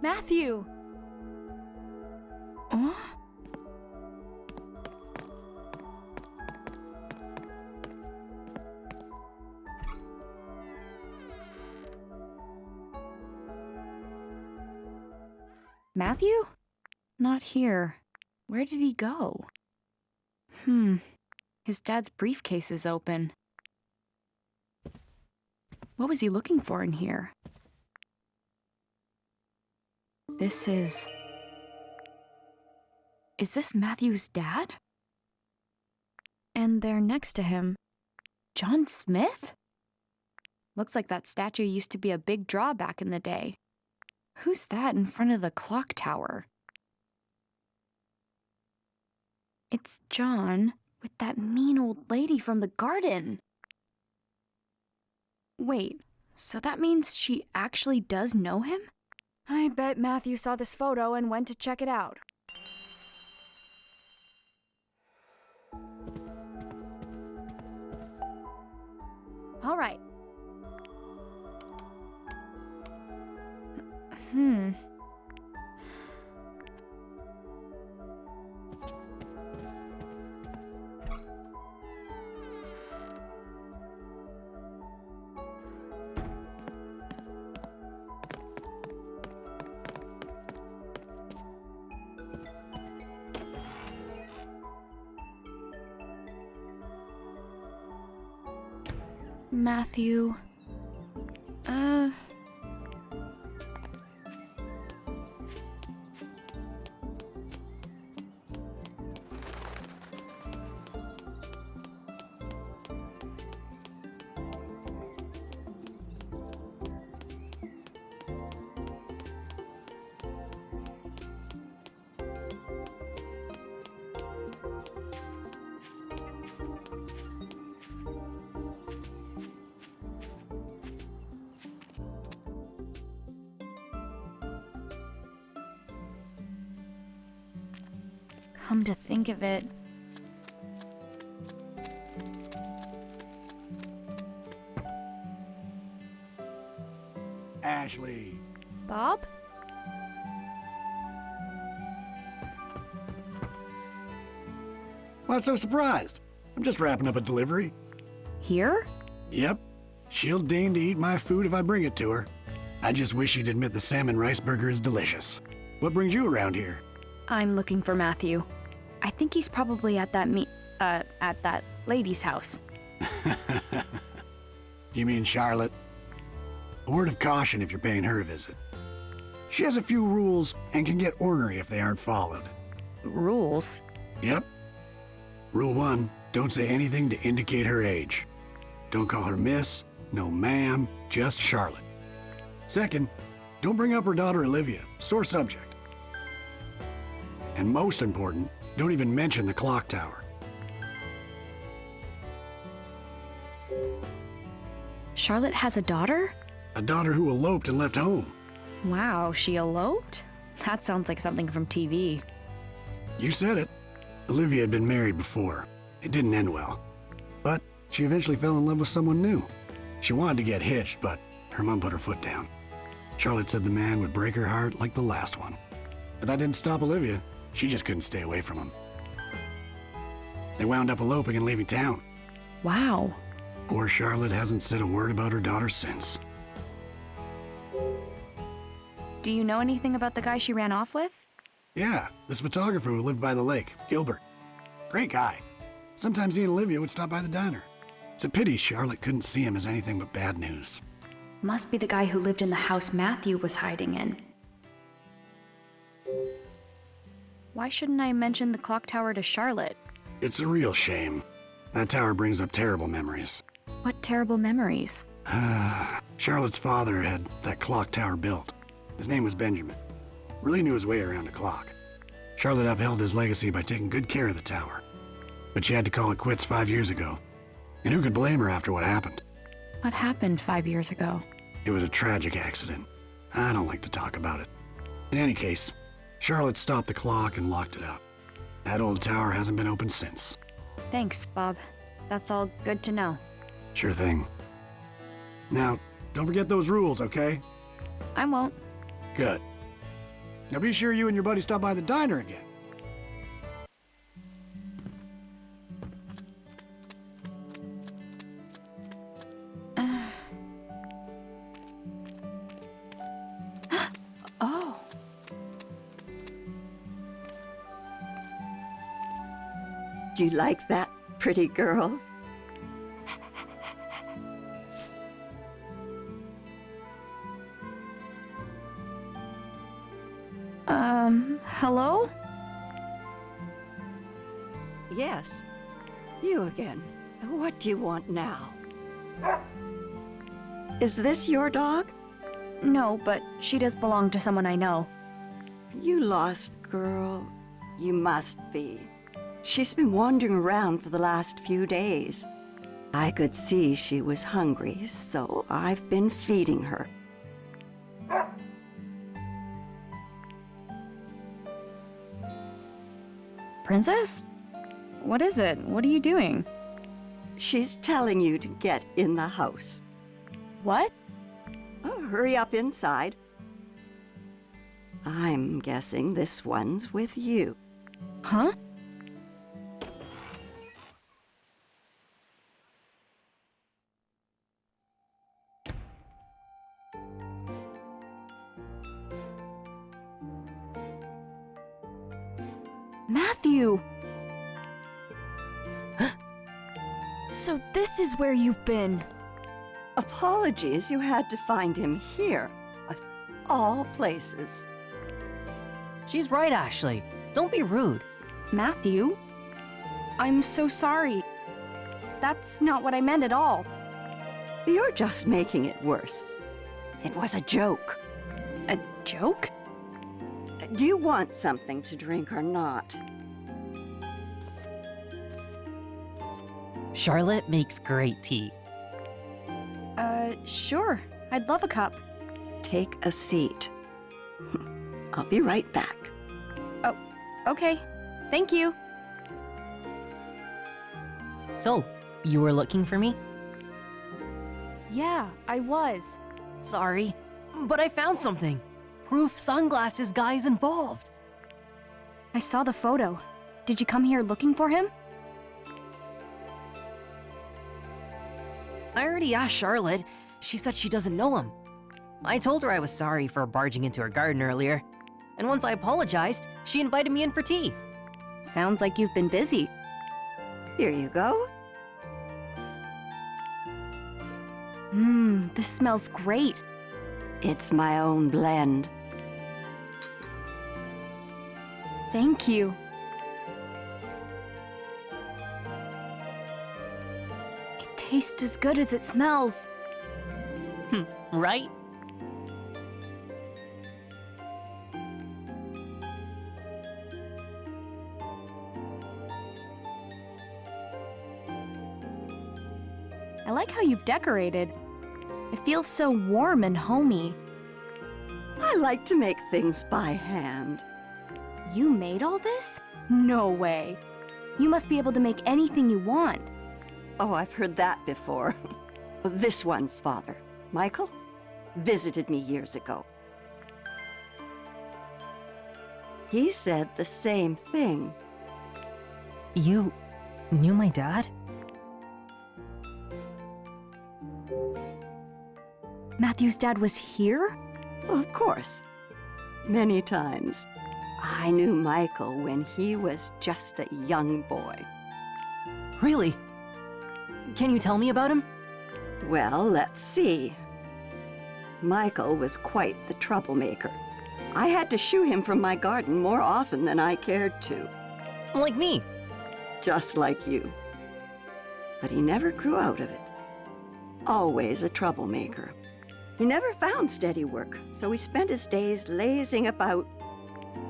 Matthew! Oh? Matthew? Not here. Where did he go? His dad's briefcase is open. What was he looking for in here? Is this Matthew's dad? And there next to him, John Smith? Looks like that statue used to be a big draw back in the day. Who's that in front of the clock tower? It's John with that mean old lady from the garden. Wait, so that means she actually does know him? I bet Matthew saw this photo and went to check it out. All right. Matthew. Come to think of it, Ashley. Bob? What's so surprised? I'm just wrapping up a delivery. here? Yep. She'll deign to eat my food if I bring it to her. I just wish she'd admit the salmon rice burger is delicious. What brings you around here? I'm looking for Matthew. I think he's probably at that at that lady's house. You mean Charlotte? A word of caution if you're paying her a visit. She has a few rules and can get ornery if they aren't followed. Rules? Yep. Rule 1, don't say anything to indicate her age. Don't call her miss, no ma'am, just Charlotte. Second, don't bring up her daughter Olivia, sore subject. And most important, don't even mention the clock tower. Charlotte has a daughter? A daughter who eloped and left home. Wow, she eloped? That sounds like something from TV. You said it. Olivia had been married before. It didn't end well. But she eventually fell in love with someone new. She wanted to get hitched, but her mom put her foot down. Charlotte said the man would break her heart like the last one. But that didn't stop Olivia. She just couldn't stay away from him. They wound up eloping and leaving town. Wow. Poor Charlotte hasn't said a word about her daughter since. Do you know anything about the guy she ran off with? Yeah, this photographer who lived by the lake, Gilbert. Great guy. Sometimes he and Olivia would stop by the diner. It's a pity Charlotte couldn't see him as anything but bad news. Must be the guy who lived in the house Matthew was hiding in. Why shouldn't I mention the clock tower to Charlotte? It's a real shame. That tower brings up terrible memories. What terrible memories. Charlotte's father had that clock tower built. His name was Benjamin. Really knew his way around a clock. Charlotte upheld his legacy by taking good care of the tower. But she had to call it quits 5 years ago. And who could blame her after what happened? What happened 5 years ago? It was a tragic accident. I don't like to talk about it. In any case, Charlotte stopped the clock and locked it up. That old tower hasn't been opened since. Thanks, Bob. That's all good to know. Sure thing. Now, don't forget those rules, okay? I won't. Good. Now be sure you and your buddy stop by the diner again. Oh. Do you like that, pretty girl? Hello? Yes. You again. What do you want now? Is this your dog? No, but she does belong to someone I know. You lost girl. You must be. She's been wandering around for the last few days. I could see she was hungry, so I've been feeding her. Princess? What is it? What are you doing? She's telling you to get in the house. What? Oh, hurry up inside. I'm guessing this one's with you. Huh? Matthew! So this is where you've been. Apologies, you had to find him here. Of all places. She's right, Ashley. Don't be rude. Matthew? I'm so sorry. That's not what I meant at all. You're just making it worse. It was a joke. A joke? Do you want something to drink or not? Charlotte makes great tea. Sure. I'd love a cup. Take a seat. I'll be right back. Oh, okay. Thank you. So, you were looking for me? Yeah, I was. Sorry, but I found something. Proof Sunglasses guy's involved. I saw the photo. Did you come here looking for him? I already asked Charlotte. She said she doesn't know him. I told her I was sorry for barging into her garden earlier. And once I apologized, she invited me in for tea. Sounds like you've been busy. Here you go. This smells great. It's my own blend. Thank you. It tastes as good as it smells. Right? I like how you've decorated. It feels so warm and homey. I like to make things by hand. You made all this? No way. You must be able to make anything you want. Oh, I've heard that before. This one's father, Michael, visited me years ago. He said the same thing. You knew my dad? Matthew's dad was here? Of course. Many times. I knew Michael when he was just a young boy. Really? Can you tell me about him? Well, let's see. Michael was quite the troublemaker. I had to shoo him from my garden more often than I cared to. Like me. Just like you. But he never grew out of it. Always a troublemaker. He never found steady work, so he spent his days lazing about.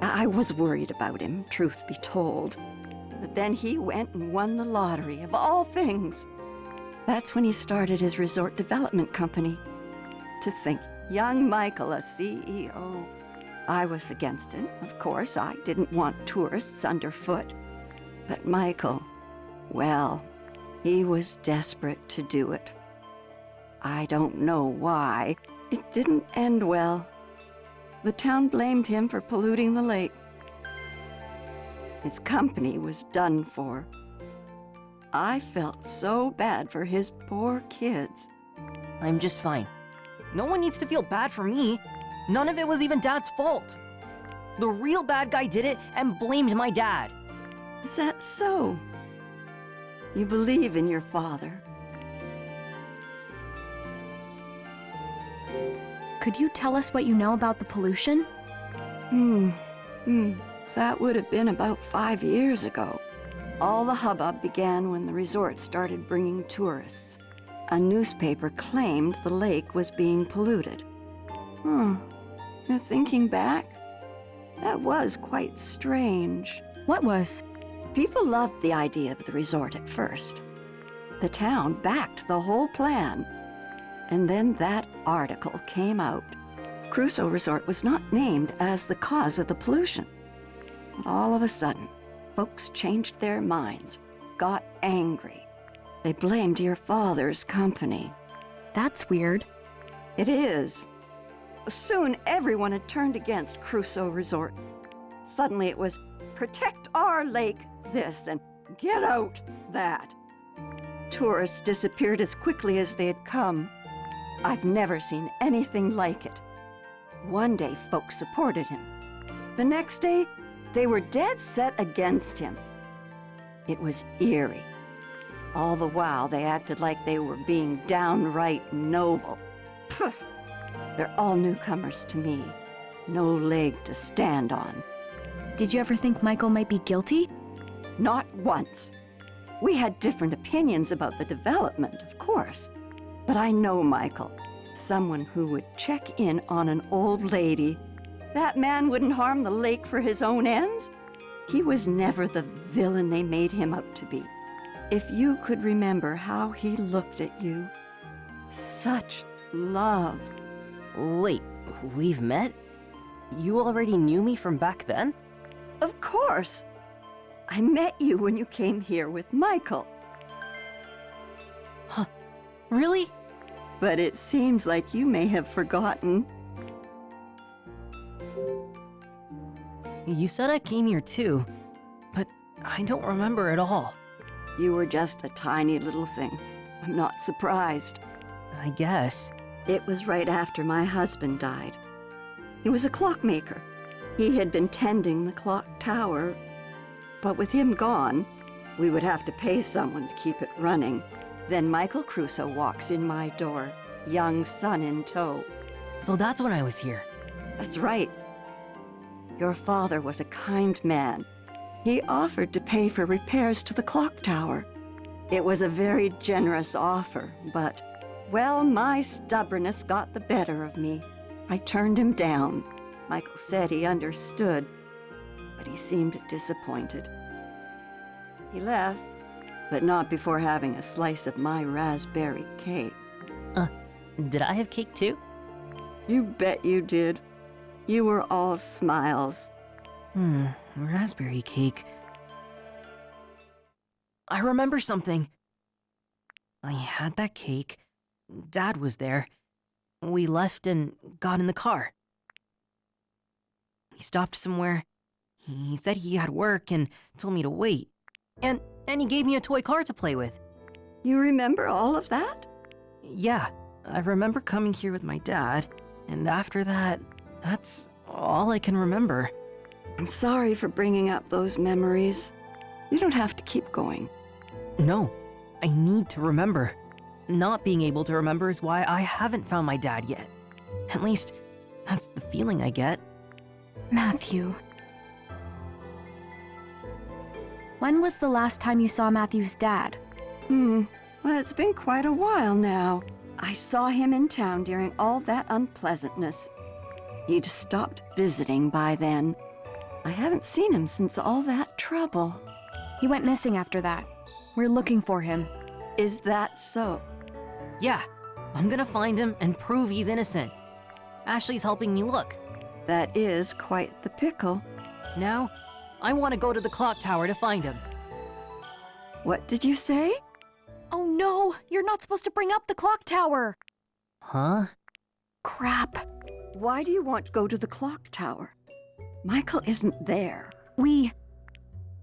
I was worried about him, truth be told. But then he went and won the lottery, of all things. That's when he started his resort development company. To think, young Michael, a CEO. I was against it, of course. I didn't want tourists underfoot. But Michael, well, he was desperate to do it. I don't know why. It didn't end well. the town blamed him for polluting the lake. His company was done for. I felt so bad for his poor kids. I'm just fine. No one needs to feel bad for me. None of it was even Dad's fault. The real bad guy did it and blamed my dad. Is that so? You believe in your father? Could you tell us what you know about the pollution? That would have been about 5 years ago. All the hubbub began when the resort started bringing tourists. A newspaper claimed the lake was being polluted. Now thinking back, that was quite strange. What was? People loved the idea of the resort at first. The town backed the whole plan. And then that article came out. Crusoe Resort was not named as the cause of the pollution. But all of a sudden, folks changed their minds, got angry. They blamed your father's company. That's weird. It is. Soon everyone had turned against Crusoe Resort. Suddenly it was protect our lake this and get out that. Tourists disappeared as quickly as they had come. I've never seen anything like it. One day folks supported him. The next day, they were dead set against him. It was eerie. All the while, they acted like they were being downright noble. Pfft. They're all newcomers to me. No leg to stand on. Did you ever think Michael might be guilty? Not once. We had different opinions about the development, of course. But I know Michael. Someone who would check in on an old lady. That man wouldn't harm the lake for his own ends. He was never the villain they made him out to be. If you could remember how he looked at you. Such love. Wait, we've met? You already knew me from back then? Of course. I met you when you came here with Michael. Huh. Really? But it seems like you may have forgotten. You said I came here too, but I don't remember at all. You were just a tiny little thing. I'm not surprised. I guess. It was right after my husband died. He was a clockmaker. He had been tending the clock tower, but with him gone, we would have to pay someone to keep it running. Then Michael Crusoe walks in my door, young son in tow. So that's when I was here. That's right. Your father was a kind man. He offered to pay for repairs to the clock tower. It was a very generous offer, but, well, my stubbornness got the better of me. I turned him down. Michael said he understood, but he seemed disappointed. He left, but not before having a slice of my raspberry cake. Did I have cake too? You bet you did. You were all smiles. Raspberry cake. I remember something. I had that cake. Dad was there. We left and got in the car. We stopped somewhere. He said he had work and told me to wait. And he gave me a toy car to play with. You remember all of that? Yeah, I remember coming here with my dad, and after that, that's all I can remember. I'm sorry for bringing up those memories. You don't have to keep going. No, I need to remember. Not being able to remember is why I haven't found my dad yet. At least, that's the feeling I get. Matthew. When was the last time you saw Matthew's dad? Well, it's been quite a while now. I saw him in town during all that unpleasantness. He'd stopped visiting by then. I haven't seen him since all that trouble. He went missing after that. We're looking for him. Is that so? Yeah, I'm gonna find him and prove he's innocent. Ashley's helping me look. That is quite the pickle. Now, I want to go to the clock tower to find him. What did you say? Oh no! You're not supposed to bring up the clock tower! Huh? Crap. Why do you want to go to the clock tower? Michael isn't there.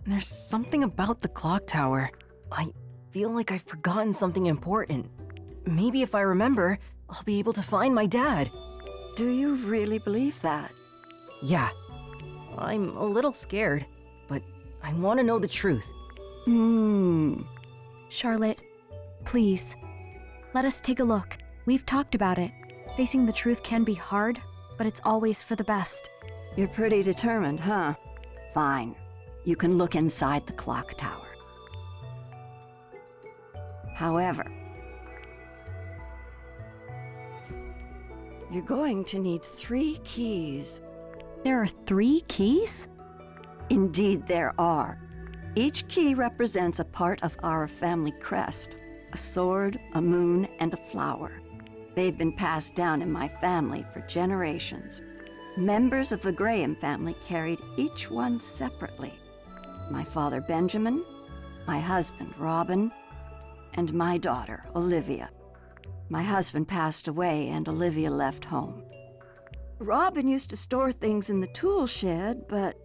There's something about the clock tower. I feel like I've forgotten something important. Maybe if I remember, I'll be able to find my dad. Do you really believe that? Yeah. I'm a little scared, but I want to know the truth. Charlotte, please, let us take a look. We've talked about it. Facing the truth can be hard, but it's always for the best. You're pretty determined, huh? Fine. You can look inside the clock tower. However, you're going to need 3 keys. There are 3 keys? Indeed, there are. Each key represents a part of our family crest: a sword, a moon, and a flower. They've been passed down in my family for generations. Members of the Graham family carried each one separately. My father, Benjamin, my husband, Robin, and my daughter, Olivia. My husband passed away and Olivia left home. Robin used to store things in the tool shed, but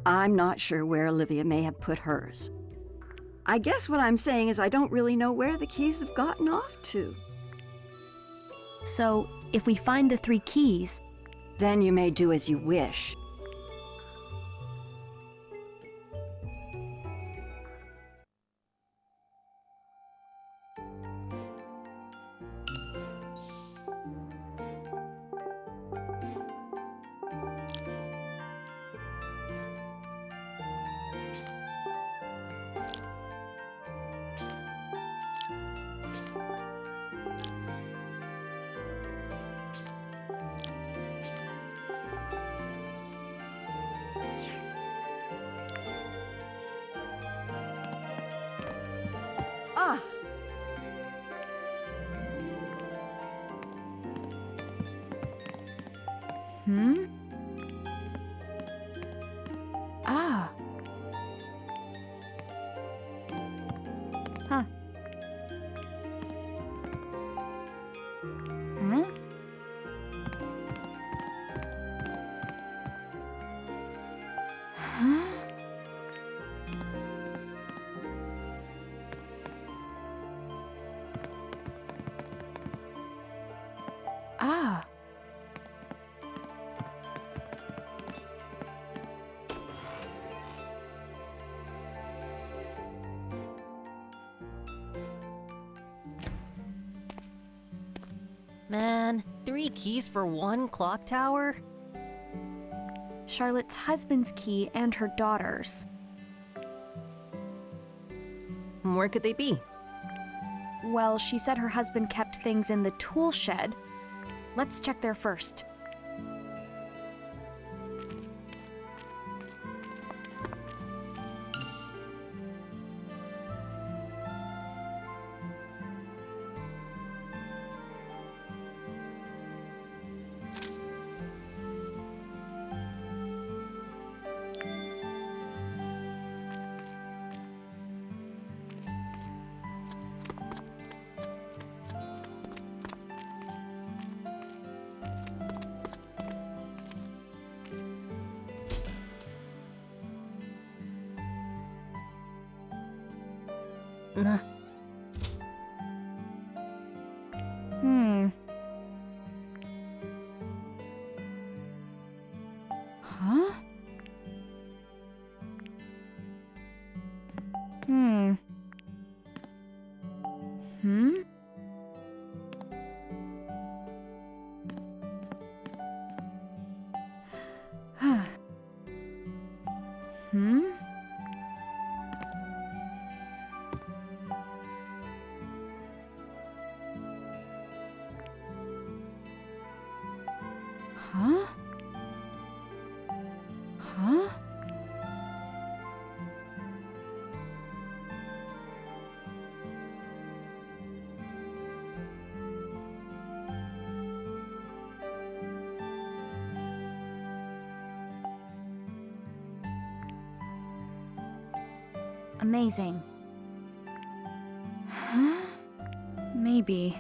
I'm not sure where Olivia may have put hers. I guess what I'm saying is I don't really know where the keys have gotten off to. So, if we find the 3 keys, Then you may do as you wish. Ah! Ah. Huh. Huh? Huh? Ah. Man, 3 keys for 1 clock tower? Charlotte's husband's key and her daughter's. Where could they be? Well, she said her husband kept things in the tool shed. Let's check there first. Nah. Huh? Hmm. Huh? Huh? Amazing. Huh? Maybe.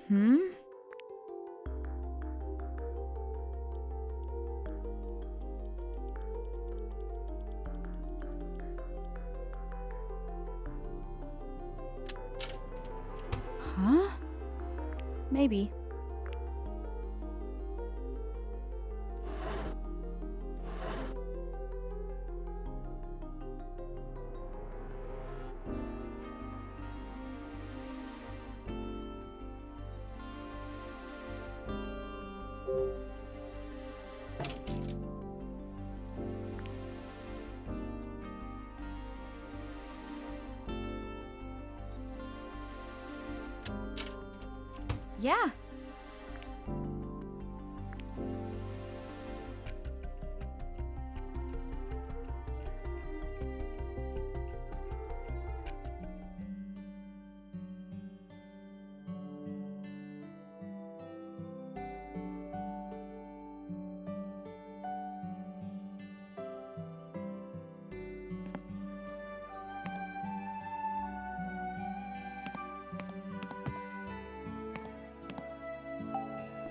Hmm? Huh? Maybe. Yeah.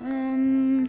Um...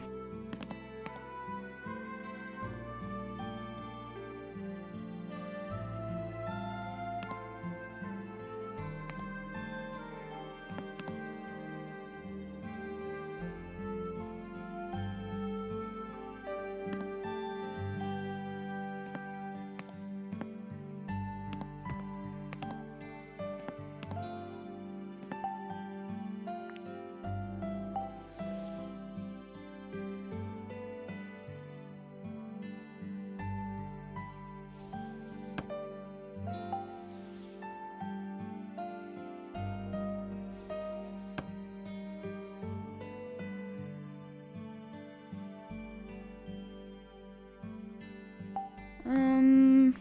Um...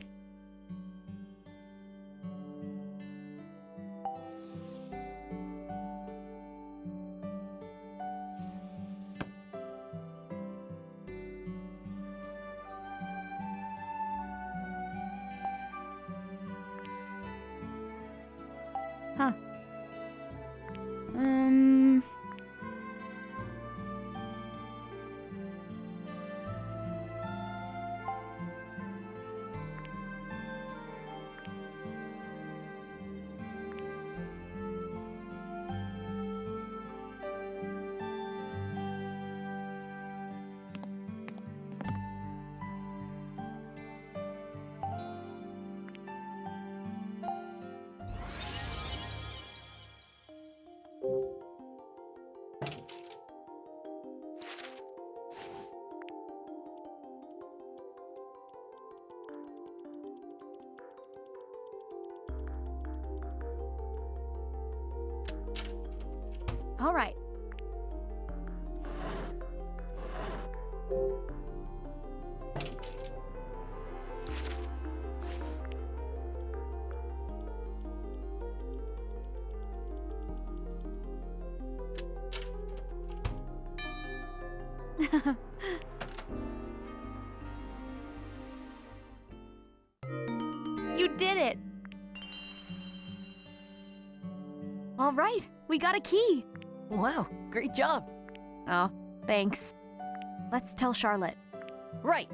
Huh. Um... All right. You did it! All right, we got a key. Wow, great job. Oh, thanks. Let's tell Charlotte. Right.